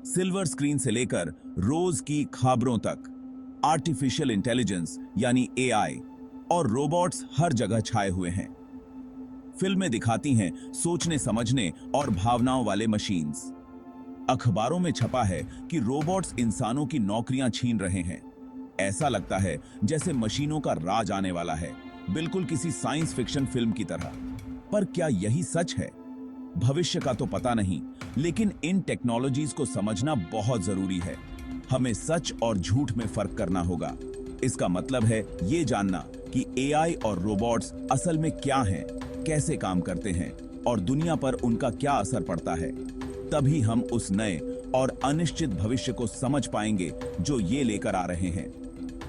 Silver screen से लेकर रोज की खबरों तक आर्टिफिशियल इंटेलिजेंस यानी एआई और रोबोट्स हर जगह छाए हुए हैं। फिल्में दिखाती हैं सोचने समझने और भावनाओं वाले मशीन्स। अखबारों में छपा है कि रोबोट्स इंसानों की नौकरियां छीन रहे हैं। ऐसा लगता है जैसे मशीनों का राज आने वाला है, बिल्कुल किसी साइंस फिक्शन फिल्म की तरह। पर क्या यही सच है? भविष्य का तो पता नहीं, लेकिन इन टेक्नोलॉजीज को समझना बहुत जरूरी है। हमें सच और झूठ में फर्क करना होगा। इसका मतलब है ये जानना कि एआई और रोबोट्स असल में क्या हैं, कैसे काम करते हैं और दुनिया पर उनका क्या असर पड़ता है। तभी हम उस नए और अनिश्चित भविष्य को समझ पाएंगे जो ये लेकर आ रहे हैं।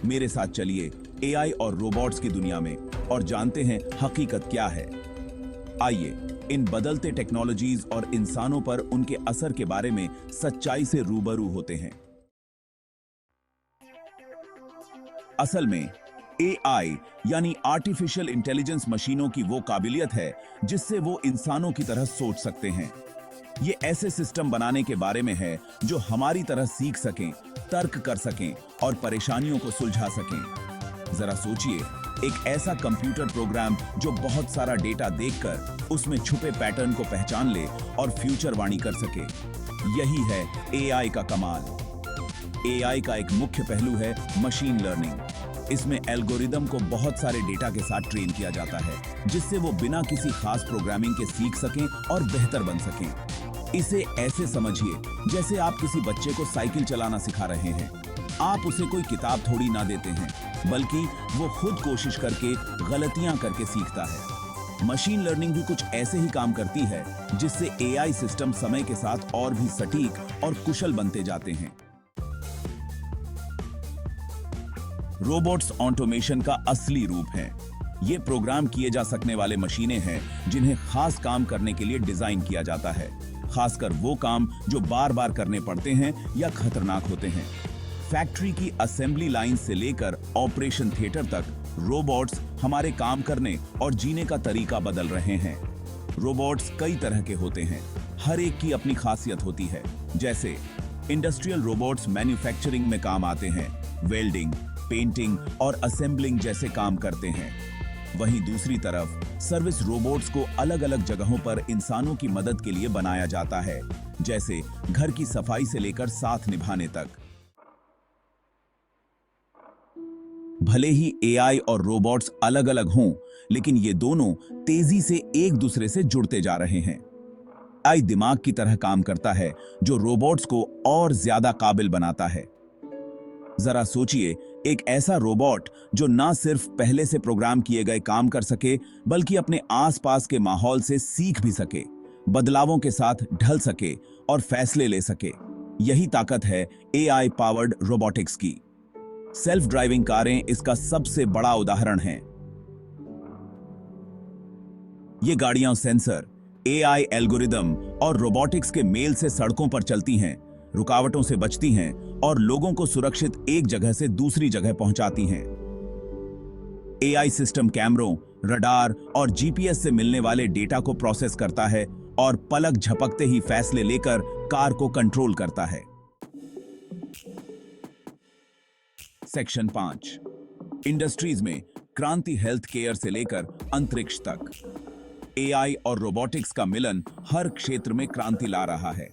मेरे साथ चलिए एआई और रोबोट्स की दुनिया में और जानते हैं हकीकत क्या है। आइए इन बदलते टेक्नोलॉजीज और इंसानों पर उनके असर के बारे में सच्चाई से रूबरू होते हैं। असल में एआई यानी आर्टिफिशियल इंटेलिजेंस मशीनों की वो काबिलियत है जिससे वो इंसानों की तरह सोच सकते हैं। ये ऐसे सिस्टम बनाने के बारे में है जो हमारी तरह सीख सकें, तर्क कर सकें और परेशानियों को सुलझा सकें। जरा सोचिए, एक ऐसा कंप्यूटर प्रोग्राम जो बहुत सारा डेटा देखकर उसमें छुपे पैटर्न को पहचान ले और फ्यूचर वाणी कर सके। यही है एआई का कमाल। एआई का एक मुख्य पहलू है मशीन लर्निंग। इसमें एल्गोरिदम को बहुत सारे डेटा के साथ ट्रेन किया जाता है, जिससे वो बिना किसी खास प्रोग्रामिंग के सीख सकें और बेहतर बन सकें। इसे ऐसे समझिए जैसे आप किसी बच्चे को साइकिल चलाना सिखा रहे हैं। आप उसे कोई किताब थोड़ी ना देते हैं, बल्कि वो खुद कोशिश करके गलतियां करके सीखता है। मशीन लर्निंग भी कुछ ऐसे ही काम करती है, जिससे एआई सिस्टम समय के साथ और भी सटीक और कुशल बनते जाते हैं। रोबोट्स ऑटोमेशन का असली रूप है। ये प्रोग्राम किए जा सकने वाले मशीनें हैं जिन्हें खास काम करने के लिए डिजाइन किया जाता है, खासकर वो काम जो बार बार करने पड़ते हैं या खतरनाक होते हैं। फैक्ट्री की असेंबली लाइन से लेकर ऑपरेशन थिएटर तक रोबोट्स हमारे काम करने और जीने का तरीका बदल रहे हैं। रोबोट्स कई तरह के होते हैं, हर एक की अपनी खासियत होती है। जैसे इंडस्ट्रियल रोबोट्स मैन्युफैक्चरिंग में काम आते हैं, वेल्डिंग, पेंटिंग और असेंबलिंग जैसे काम करते हैं। वहीं दूसरी तरफ सर्विस रोबोट्स को अलग अलग जगहों पर इंसानों की मदद के लिए बनाया जाता है, जैसे घर की सफाई से लेकर साथ निभाने तक। भले ही एआई और रोबोट्स अलग अलग हों, लेकिन ये दोनों तेजी से एक दूसरे से जुड़ते जा रहे हैं। एआई दिमाग की तरह काम करता है जो रोबोट्स को और ज्यादा काबिल बनाता है। जरा सोचिए, एक ऐसा रोबोट जो ना सिर्फ पहले से प्रोग्राम किए गए काम कर सके, बल्कि अपने आसपास के माहौल से सीख भी सके, बदलावों के साथ ढल सके और फैसले ले सके। यही ताकत है एआई पावर्ड रोबोटिक्स की। सेल्फ ड्राइविंग कारें इसका सबसे बड़ा उदाहरण हैं। ये गाड़ियां सेंसर, एआई एल्गोरिदम और रोबोटिक्स के मेल से सड़कों पर चलती हैं, रुकावटों से बचती हैं और लोगों को सुरक्षित एक जगह से दूसरी जगह पहुंचाती हैं। एआई सिस्टम कैमरों, रडार और जीपीएस से मिलने वाले डेटा को प्रोसेस करता है और पलक झपकते ही फैसले लेकर कार को कंट्रोल करता है। सेक्शन 5, इंडस्ट्रीज में क्रांति हेल्थ केयर से लेकर अंतरिक्ष तक। एआई और रोबोटिक्स का मिलन हर क्षेत्र में क्रांति ला रहा है।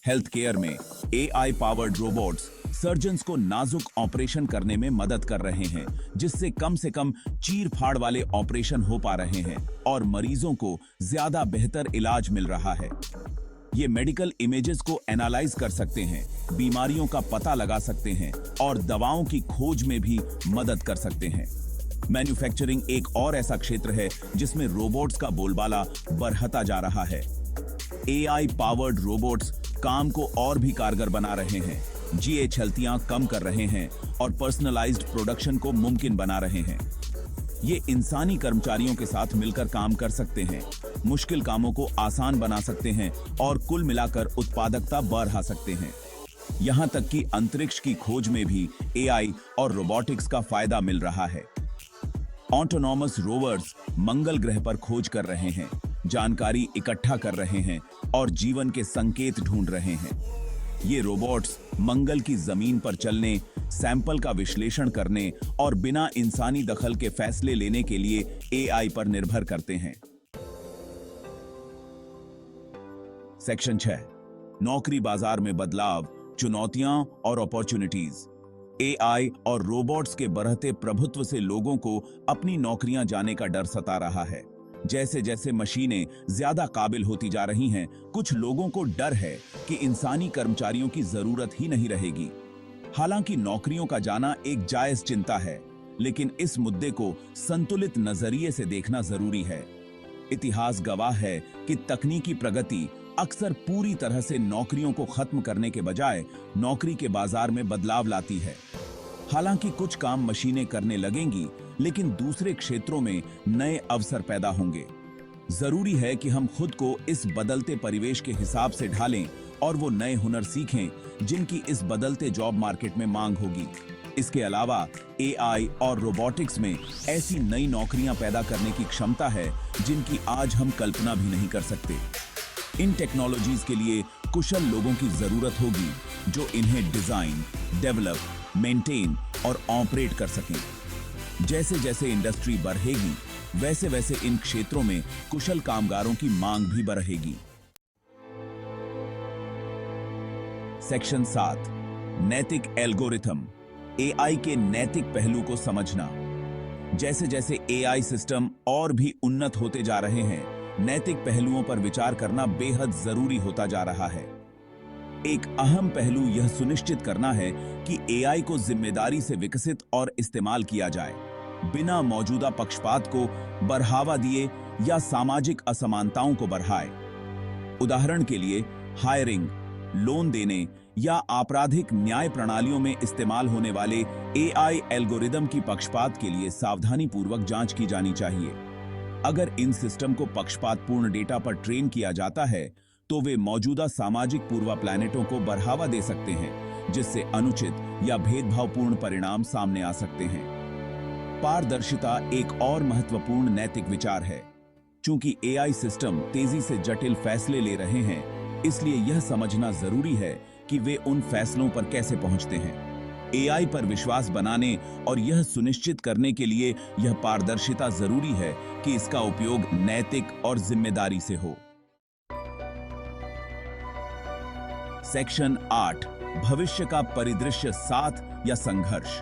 हेल्थ केयर में एआई पावर्ड रोबोट्स सर्जन्स को नाजुक ऑपरेशन करने में मदद कर रहे हैं, जिससे कम से कम चीर फाड़ वाले ऑपरेशन हो पा रहे हैं और मरीजों को ज्यादा बेहतर इलाज मिल रहा है। ये मेडिकल इमेजेस को एनालाइज कर सकते हैं, बीमारियों का पता लगा सकते हैं और दवाओं की खोज में भी मदद कर सकते हैं। मैन्युफैक्चरिंग एक और ऐसा क्षेत्र है जिसमें रोबोट्स का बोलबाला बढ़ता जा रहा है। एआई पावर्ड रोबोट्स काम को और भी कारगर बना रहे हैं, जीएचएलतियां कम कर रहे हैं और पर्सनलाइज्ड प्रोडक्शन को मुमकिन बना रहे हैं। ये इंसानी कर्मचारियों के साथ मिलकर काम कर सकते हैं, मुश्किल कामों को आसान बना सकते हैं और कुल मिलाकर उत्पादकता बढ़ा सकते हैं। यहां तक कि अंतरिक्ष की खोज में भी एआई और रोबोटिक्स का फायदा मिल रहा है। ऑटोनॉमस रोवर्स मंगल ग्रह पर खोज कर रहे हैं, जानकारी इकट्ठा कर रहे हैं और जीवन के संकेत ढूंढ रहे हैं। ये रोबोट्स मंगल की जमीन पर चलने, सैंपल का विश्लेषण करने और बिना इंसानी दखल के फैसले लेने के लिए एआई पर निर्भर करते हैं। सेक्शन 6, नौकरी बाजार में बदलाव, चुनौतियां और अपॉर्चुनिटीज। एआई और रोबोट्स के बढ़ते प्रभुत्व से लोगों को अपनी नौकरियां जाने का डर सता रहा है। जैसे जैसे मशीनें ज्यादा काबिल होती जा रही हैं, कुछ लोगों को डर है कि इंसानी कर्मचारियों की जरूरत ही नहीं रहेगी। हालांकि नौकरियों का जाना एक जायज चिंता है, लेकिन इस मुद्दे को संतुलित नजरिए से देखना जरूरी है। इतिहास गवाह है कि तकनीकी प्रगति अक्सर पूरी तरह से नौकरियों को खत्म करने के बजाय नौकरी के बाजार में बदलाव लाती है। हालांकि कुछ काम मशीनें करने लगेंगी, लेकिन दूसरे क्षेत्रों में नए अवसर पैदा होंगे। जरूरी है कि हम खुद को इस बदलते परिवेश के हिसाब से ढालें और वो नए हुनर सीखें जिनकी इस बदलते जॉब मार्केट में मांग होगी। इसके अलावा एआई और रोबोटिक्स में ऐसी नई नौकरियां पैदा करने की क्षमता है जिनकी आज हम कल्पना भी नहीं कर सकते। इन टेक्नोलॉजीज के लिए कुशल लोगों की जरूरत होगी जो इन्हें डिजाइन, डेवलप, मेंटेन और ऑपरेट कर सकें। जैसे जैसे इंडस्ट्री बढ़ेगी, वैसे वैसे इन क्षेत्रों में कुशल कामगारों की मांग भी बढ़ेगी। सेक्शन 7, नैतिक एल्गोरिथम, एआई के नैतिक पहलू को समझना। जैसे जैसे एआई सिस्टम और भी उन्नत होते जा रहे हैं, नैतिक पहलुओं पर विचार करना बेहद जरूरी होता जा रहा है। एक अहम पहलू यह सुनिश्चित करना है कि एआई को जिम्मेदारी से विकसित और इस्तेमाल किया जाए, बिना मौजूदा पक्षपात को बढ़ावा दिए या सामाजिक असमानताओं को बढ़ाए। उदाहरण के लिए, हायरिंग, लोन देने या आपराधिक न्याय प्रणालियों में इस्तेमाल होने वाले एआई एल्गोरिदम की पक्षपात के लिए सावधानीपूर्वक जांच की जानी चाहिए। अगर इन सिस्टम को पक्षपातपूर्ण डेटा पर ट्रेन किया जाता है, तो वे मौजूदा सामाजिक पूर्वाप्लानेटों को बढ़ावा दे सकते हैं, जिससे अनुचित या भेदभावपूर्ण परिणाम सामने आ सकते हैं। पारदर्शिता एक और महत्वपूर्ण नैतिक विचार है। चूंकि एआई सिस्टम तेजी से जटिल फैसले ले रहे हैं, इसलिए यह समझना जरूरी है कि वे उन फैसलों पर कैसे पहुंचते हैं। एआई पर विश्वास बनाने और यह सुनिश्चित करने के लिए यह पारदर्शिता जरूरी है कि इसका उपयोग नैतिक और जिम्मेदारी से हो। सेक्शन 8, भविष्य का परिदृश्य, साथ या संघर्ष।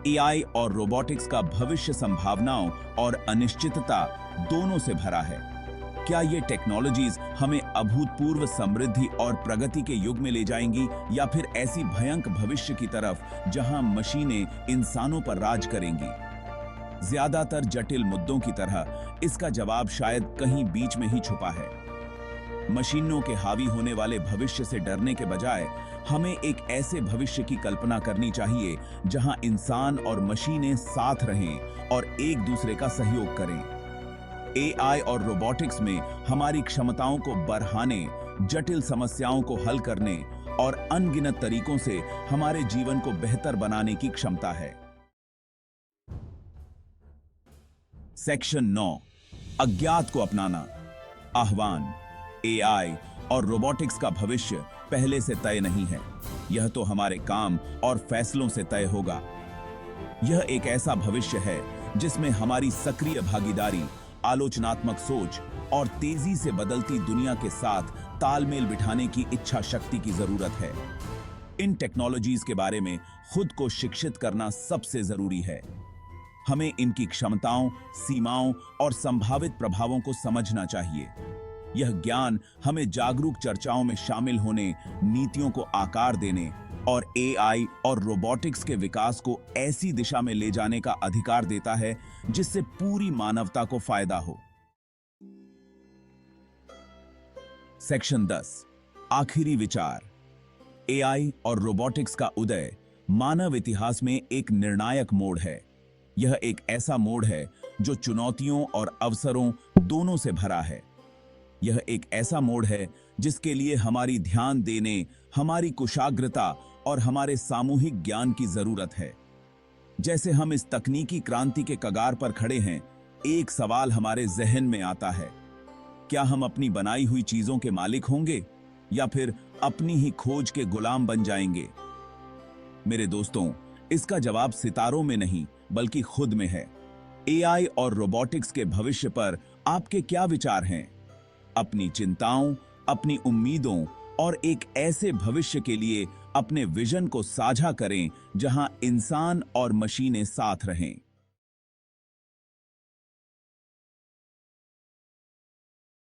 एआई और रोबोटिक्स का भविष्य संभावनाओं और अनिश्चितता दोनों से भरा है। क्या ये टेक्नोलॉजीज हमें अभूतपूर्व समृद्धि और प्रगति के युग में ले जाएंगी, या फिर ऐसी भयंकर भविष्य की तरफ जहां मशीनें इंसानों पर राज करेंगी? ज्यादातर जटिल मुद्दों की तरह इसका जवाब शायद कहीं बीच में ही छुपा है। मशीनों के हावी होने वाले भविष्य से डरने के बजाय हमें एक ऐसे भविष्य की कल्पना करनी चाहिए जहां इंसान और मशीनें साथ रहें और एक दूसरे का सहयोग करें। एआई और रोबोटिक्स में हमारी क्षमताओं को बढ़ाने, जटिल समस्याओं को हल करने और अनगिनत तरीकों से हमारे जीवन को बेहतर बनाने की क्षमता है। सेक्शन 9, अज्ञात को अपनाना। आह्वान, एआई और रोबोटिक्स का भविष्य पहले से तय नहीं है। यह तो हमारे काम और फैसलों से तय होगा। यह एक ऐसा भविष्य है जिसमें हमारी सक्रिय भागीदारी, आलोचनात्मक सोच और तेजी से बदलती दुनिया के साथ तालमेल बिठाने की इच्छा शक्ति की जरूरत है। इन टेक्नोलॉजीज के बारे में खुद को शिक्षित करना सबसे जरूरी है। हमें इनकी क्षमताओं, सीमाओं और संभावित प्रभावों को समझना चाहिए। यह ज्ञान हमें जागरूक चर्चाओं में शामिल होने, नीतियों को आकार देने और एआई और रोबोटिक्स के विकास को ऐसी दिशा में ले जाने का अधिकार देता है जिससे पूरी मानवता को फायदा हो। सेक्शन 10, आखिरी विचार। एआई और रोबोटिक्स का उदय मानव इतिहास में एक निर्णायक मोड़ है। यह एक ऐसा मोड़ है जो चुनौतियों और अवसरों दोनों से भरा है। यह एक ऐसा मोड़ है जिसके लिए हमारी ध्यान देने, हमारी कुशाग्रता और हमारे सामूहिक ज्ञान की जरूरत है। जैसे हम इस तकनीकी क्रांति के कगार पर खड़े हैं, एक सवाल हमारे जहन में आता है, क्या हम अपनी बनाई हुई चीजों के मालिक होंगे या फिर अपनी ही खोज के गुलाम बन जाएंगे? मेरे दोस्तों, इसका जवाब सितारों में नहीं बल्कि खुद में है। एआई और रोबोटिक्स के भविष्य पर आपके क्या विचार हैं? अपनी चिंताओं, अपनी उम्मीदों और एक ऐसे भविष्य के लिए अपने विजन को साझा करें जहां इंसान और मशीनें साथ रहें।